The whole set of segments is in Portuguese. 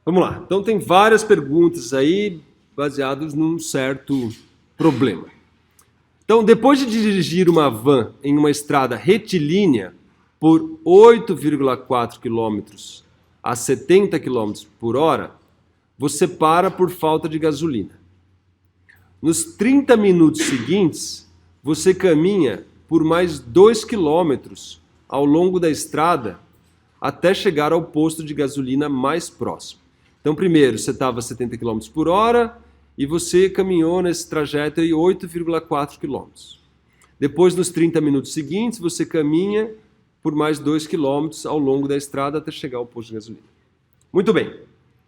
Vamos lá. Então tem várias perguntas aí baseadas num certo problema. Então, depois de dirigir uma van em uma estrada retilínea por 8,4 km a 70 km por hora, você para por falta de gasolina. Nos 30 minutos seguintes, você caminha por mais 2 km ao longo da estrada até chegar ao posto de gasolina mais próximo. Então, primeiro, você estava a 70 km por hora e você caminhou nesse trajeto aí 8,4 km. Depois, nos 30 minutos seguintes, você caminha por mais 2 km ao longo da estrada até chegar ao posto de gasolina. Muito bem.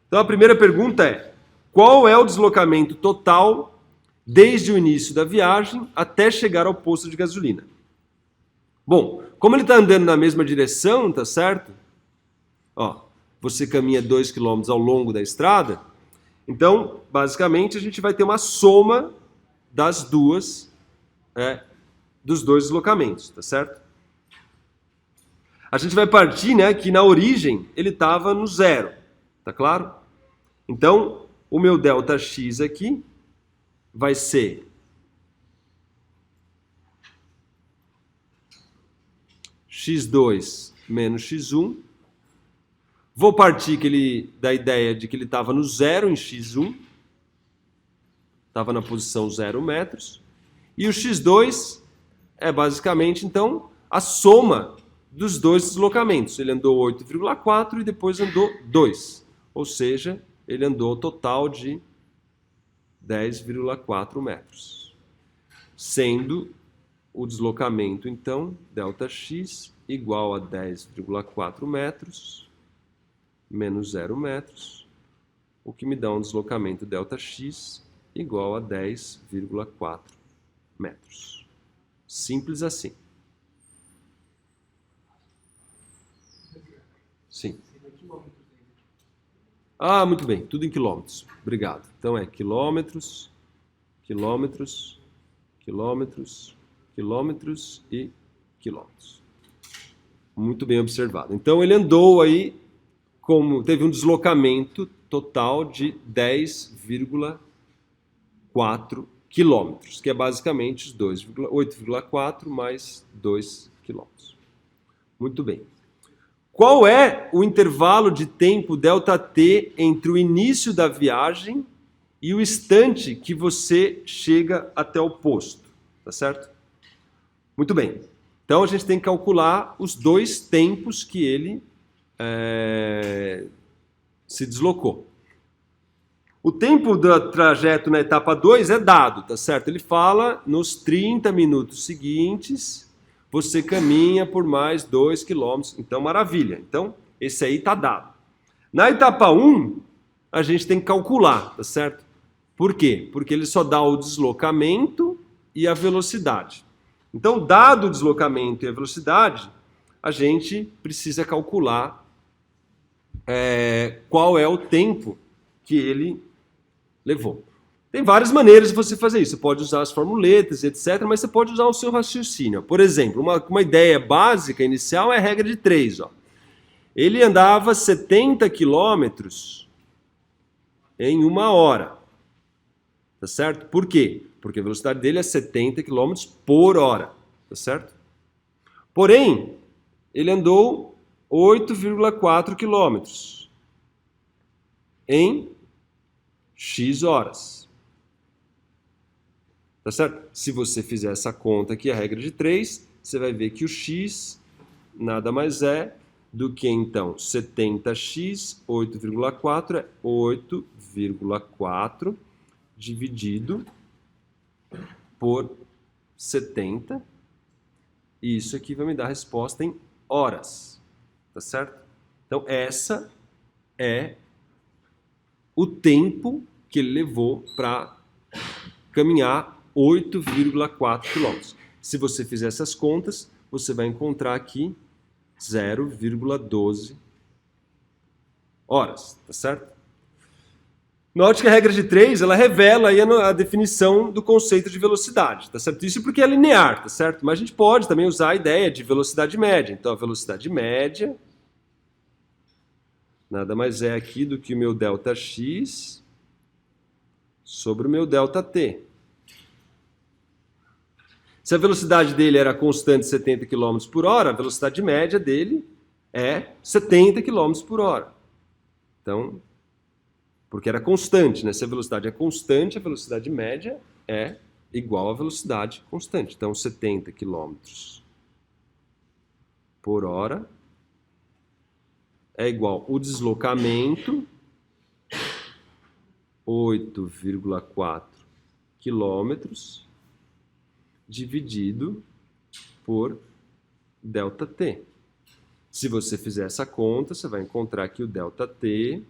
Então, a primeira pergunta é: qual é o deslocamento total desde o início da viagem até chegar ao posto de gasolina? Bom, como ele está andando na mesma direção, tá certo? Ó, você caminha 2 km ao longo da estrada, então, basicamente, a gente vai ter uma soma das dos dois deslocamentos, tá certo? A gente vai partir, né, que na origem ele estava no zero, tá claro? Então, o meu ΔX aqui vai ser x2 menos x1. Vou partir da ideia de que ele estava no zero em x1, estava na posição 0 metros, e o x2 é basicamente, então, a soma dos dois deslocamentos. Ele andou 8,4 e depois andou 2, ou seja, ele andou total de 10,4 metros, sendo o deslocamento, então, ΔX igual a 10,4 metros menos 0 metros, o que me dá um deslocamento ΔX igual a 10,4 metros. Simples assim. Sim. Ah, muito bem, tudo em quilômetros. Obrigado. Então é quilômetros, quilômetros, quilômetros, quilômetros e quilômetros. Muito bem observado. Então ele andou aí, teve um deslocamento total de 10,4 quilômetros, que é basicamente os 8,4 mais 2 quilômetros. Muito bem. Qual é o intervalo de tempo ΔT entre o início da viagem e o instante que você chega até o posto? Tá certo? Muito bem. Então a gente tem que calcular os dois tempos que ele se deslocou. O tempo do trajeto na etapa 2 é dado, tá certo? Ele fala, nos 30 minutos seguintes, você caminha por mais 2 km. Então, maravilha. Então, esse aí tá dado. Na etapa 1, a gente tem que calcular, tá certo? Por quê? Porque ele só dá o deslocamento e a velocidade. Então, dado o deslocamento e a velocidade, a gente precisa calcular qual é o tempo que ele levou. Tem várias maneiras de você fazer isso. Você pode usar as formuletas, etc., mas você pode usar o seu raciocínio. Por exemplo, uma ideia básica inicial é a regra de 3. Ó. Ele andava 70 quilômetros em 1 hora. Tá certo? Por quê? Porque a velocidade dele é 70 km por hora. Tá certo? Porém, ele andou 8,4 quilômetros em X horas. Tá certo? Se você fizer essa conta aqui, a regra de 3, você vai ver que o X nada mais é do que, então, 70x, 8,4 é 8,4 dividido por 70. E isso aqui vai me dar a resposta em horas. Tá certo? Então, essa é o tempo que ele levou para caminhar 8,4 km. Se você fizer essas contas, você vai encontrar aqui 0,12 horas, tá certo? Note que a regra de 3, ela revela aí a definição do conceito de velocidade, tá certo? Isso porque é linear, tá certo? Mas a gente pode também usar a ideia de velocidade média. Então, a velocidade média nada mais é aqui do que o meu ΔX sobre o meu ΔT. Se a velocidade dele era constante 70 km por hora, a velocidade média dele é 70 km por hora. Então, porque era constante, né? Se a velocidade é constante, a velocidade média é igual à velocidade constante. Então, 70 km por hora é igual o deslocamento, 8,4 quilômetros, dividido por ΔT. Se você fizer essa conta, você vai encontrar que o ΔT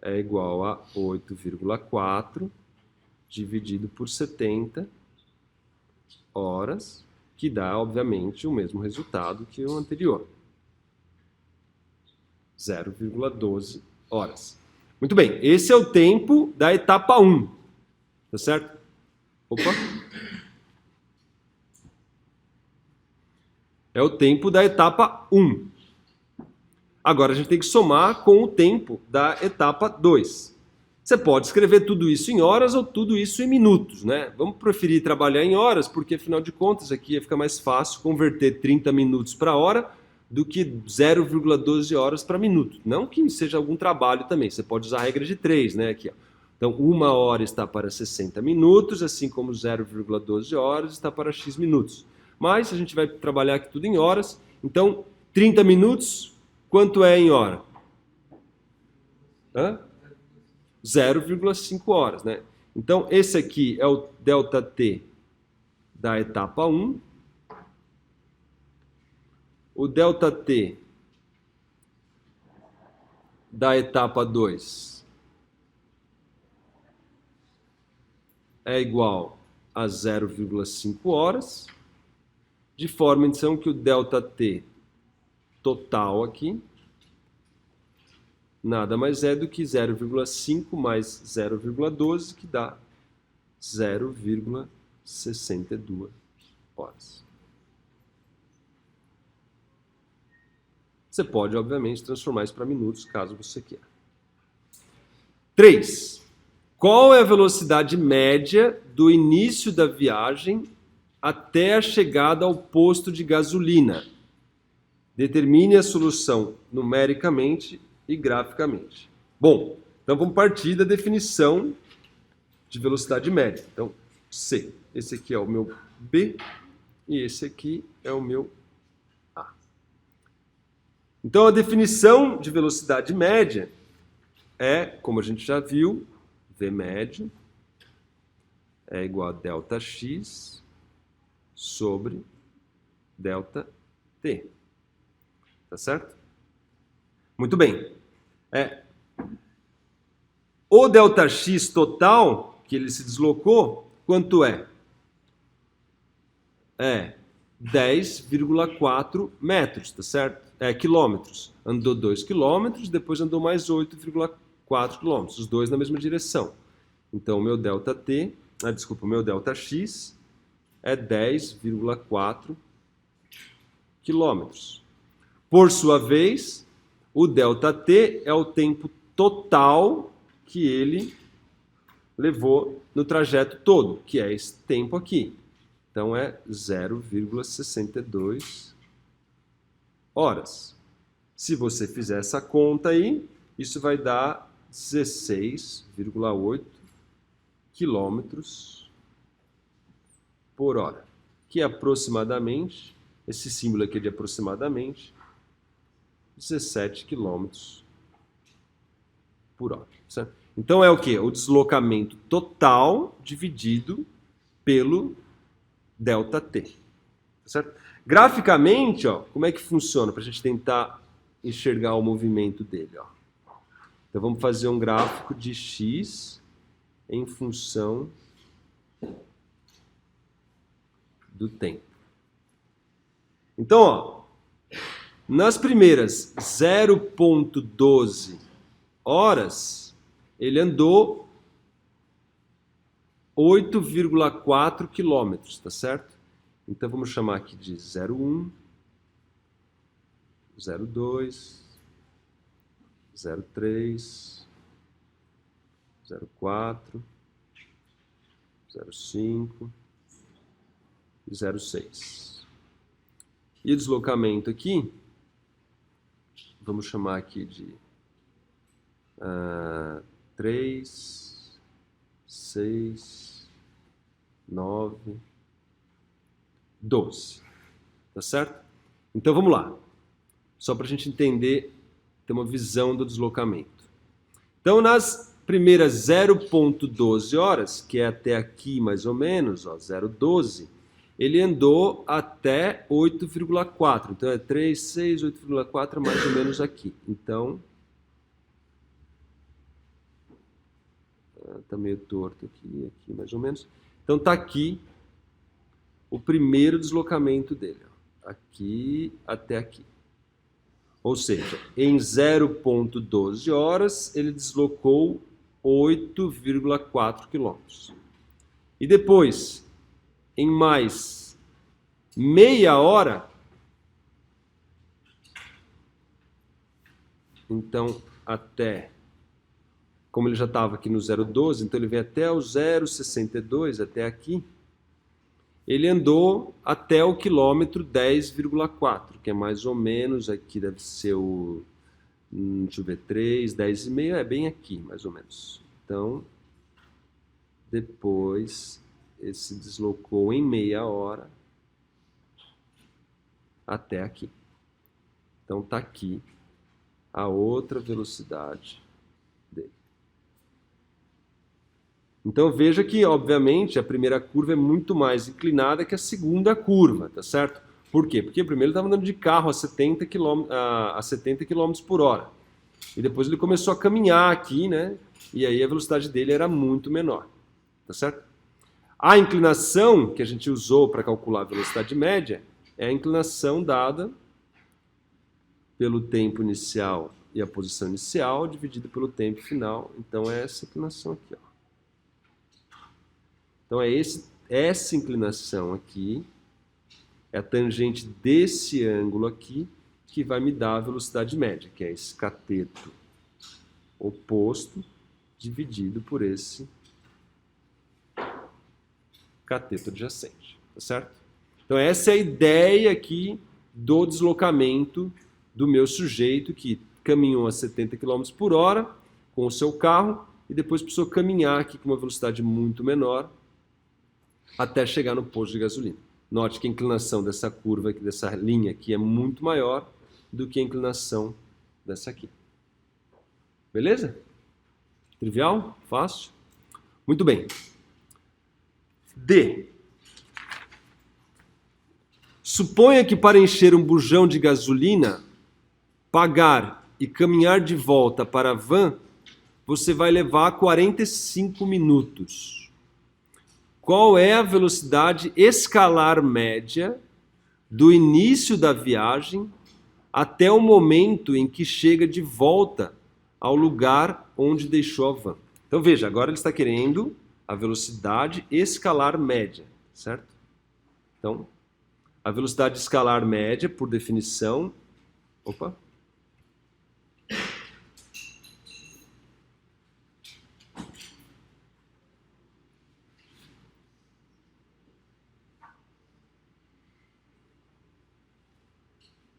é igual a 8,4 dividido por 70 horas, que dá, obviamente, o mesmo resultado que o anterior. 0,12 horas. Muito bem, esse é o tempo da etapa 1, tá certo? Opa! É o tempo da etapa 1. Agora a gente tem que somar com o tempo da etapa 2. Você pode escrever tudo isso em horas ou tudo isso em minutos, né? Vamos preferir trabalhar em horas, porque afinal de contas aqui fica mais fácil converter 30 minutos para hora do que 0,12 horas para minuto. Não que seja algum trabalho também, você pode usar a regra de 3, né? Aqui, ó. Então, 1 hora está para 60 minutos, assim como 0,12 horas está para X minutos. Mas a gente vai trabalhar aqui tudo em horas. Então, 30 minutos, quanto é em hora? 0,5 horas, né? Então, esse aqui é o ΔT da etapa 1. O ΔT da etapa 2 é igual a 0,5 horas, de forma então que o ΔT total aqui nada mais é do que 0,5 mais 0,12, que dá 0,62 horas. Você pode, obviamente, transformar isso para minutos, caso você queira. 3. Qual é a velocidade média do início da viagem até a chegada ao posto de gasolina? Determine a solução numericamente e graficamente. Bom, então vamos partir da definição de velocidade média. Então, C. Esse aqui é o meu B e esse aqui é o meu A. Então, a definição de velocidade média é, como a gente já viu, V médio é igual a ΔX sobre ΔT. Tá certo? Muito bem. O ΔX total, que ele se deslocou, quanto é? É 10,4 metros, tá certo? Quilômetros. Andou 2 quilômetros, depois andou mais 8,4 quilômetros, os dois na mesma direção. Então, o meu ΔT, o meu ΔX é 10,4 quilômetros. Por sua vez, o ΔT é o tempo total que ele levou no trajeto todo, que é esse tempo aqui. Então, é 0,62 horas. Se você fizer essa conta aí, isso vai dar 16,8 quilômetros por hora, que é aproximadamente, esse símbolo aqui é de aproximadamente 17 quilômetros por hora. Certo? Então é o quê? O deslocamento total dividido pelo ΔT. Certo? Graficamente, ó, como é que funciona? Para a gente tentar enxergar o movimento dele. Ó. Então vamos fazer um gráfico de x em função do tempo. Então, ó, nas primeiras 0,12 horas, ele andou 8,4 quilômetros, tá certo? Então vamos chamar aqui de 0,1, 0,2, 0,3, 0,4, 0,5 e 0,6. E o deslocamento aqui, vamos chamar aqui de 3, 6, 9, 12. Tá certo? Então vamos lá. Só para a gente entender, ter uma visão do deslocamento. Então nas primeiras 0,12 horas, que é até aqui mais ou menos, 0,12, ele andou até 8,4. Então é 3, 6, 8,4 mais ou menos aqui. Então, tá meio torto aqui, aqui mais ou menos. Então tá aqui o primeiro deslocamento dele. Aqui até aqui. Ou seja, em 0,12 horas, ele deslocou 8,4 quilômetros. E depois, em mais meia hora, então até, como ele já estava aqui no 0,12, então ele vem até o 0,62, até aqui, ele andou até o quilômetro 10,4, que é mais ou menos, aqui deve ser o, deixa eu ver, 3, 10,5, é bem aqui, mais ou menos. Então, depois, ele se deslocou em meia hora até aqui. Então, está aqui a outra velocidade dele. Então veja que, obviamente, a primeira curva é muito mais inclinada que a segunda curva, tá certo? Por quê? Porque primeiro ele estava andando de carro a 70 km por hora. E depois ele começou a caminhar aqui, né? E aí a velocidade dele era muito menor, tá certo? A inclinação que a gente usou para calcular a velocidade média é a inclinação dada pelo tempo inicial e a posição inicial dividido pelo tempo final. Então é essa inclinação aqui, ó. Então é essa inclinação aqui, é a tangente desse ângulo aqui, que vai me dar a velocidade média, que é esse cateto oposto dividido por esse cateto adjacente, tá certo? Então essa é a ideia aqui do deslocamento do meu sujeito que caminhou a 70 km por hora com o seu carro e depois precisou caminhar aqui com uma velocidade muito menor até chegar no posto de gasolina. Note que a inclinação dessa curva, aqui, dessa linha aqui, é muito maior do que a inclinação dessa aqui. Beleza? Trivial? Fácil? Muito bem. D. Suponha que para encher um bujão de gasolina, pagar e caminhar de volta para a van, você vai levar 45 minutos. Qual é a velocidade escalar média do início da viagem até o momento em que chega de volta ao lugar onde deixou a van? Então veja, agora ele está querendo a velocidade escalar média, certo? Então, a velocidade escalar média, por definição... Opa!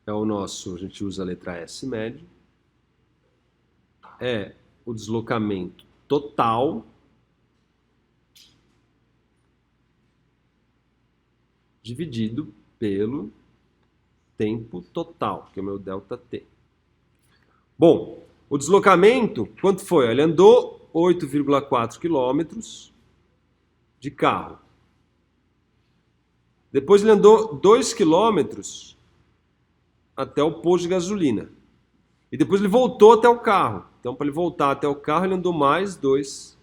É o nosso, a gente usa a letra S médio, é o deslocamento total dividido pelo tempo total, que é o meu ΔT. Bom, o deslocamento, quanto foi? Ele andou 8,4 quilômetros de carro. Depois ele andou 2 quilômetros até o posto de gasolina. E depois ele voltou até o carro. Então, para ele voltar até o carro, ele andou mais 2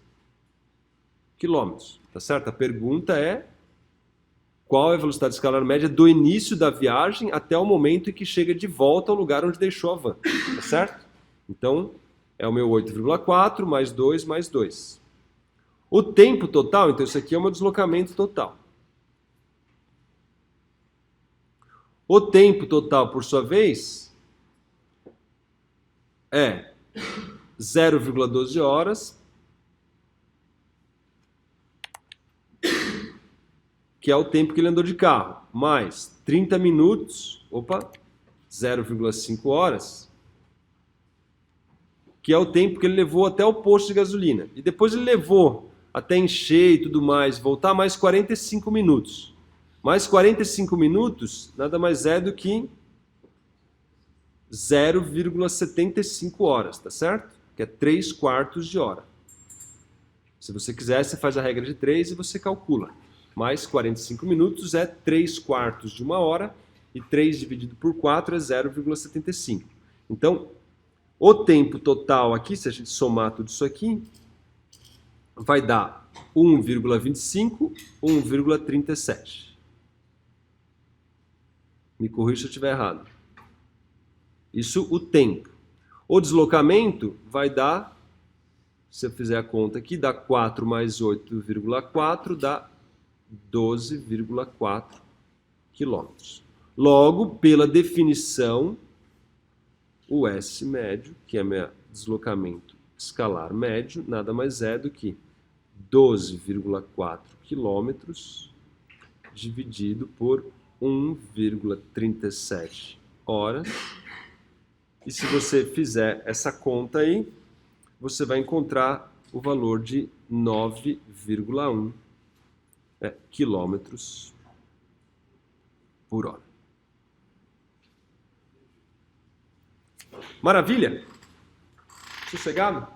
quilômetros. Tá certo? A pergunta é: qual é a velocidade escalar média do início da viagem até o momento em que chega de volta ao lugar onde deixou a van? Tá certo? Então, é o meu 8,4 mais 2 mais 2. O tempo total, então isso aqui é o meu deslocamento total. O tempo total, por sua vez, é 0,12 horas, que é o tempo que ele andou de carro, mais 30 minutos, 0,5 horas, que é o tempo que ele levou até o posto de gasolina. E depois ele levou até encher e tudo mais, voltar mais 45 minutos. Mais 45 minutos nada mais é do que 0,75 horas, tá certo? Que é 3/4 de hora. Se você quiser, você faz a regra de 3 e você calcula. Mais 45 minutos é 3/4 de uma hora, e 3 dividido por 4 é 0,75. Então, o tempo total aqui, se a gente somar tudo isso aqui, vai dar 1,25, 1,37. Me corrija se eu estiver errado. Isso o tempo. O deslocamento vai dar, se eu fizer a conta aqui, dá 4 mais 8,4, dá 12,4 quilômetros. Logo, pela definição, o S médio, que é meu deslocamento escalar médio, nada mais é do que 12,4 quilômetros dividido por 1,37 horas. E se você fizer essa conta aí, você vai encontrar o valor de 9,1 quilômetros por hora. Maravilha? Sossegado?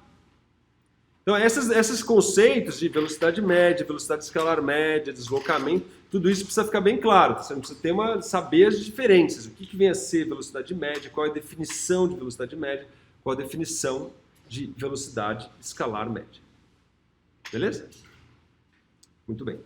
Então, esses conceitos de velocidade média, velocidade escalar média, deslocamento, tudo isso precisa ficar bem claro. Você precisa saber as diferenças. O que vem a ser velocidade média, qual é a definição de velocidade média, qual a definição de velocidade escalar média. Beleza? Muito bem.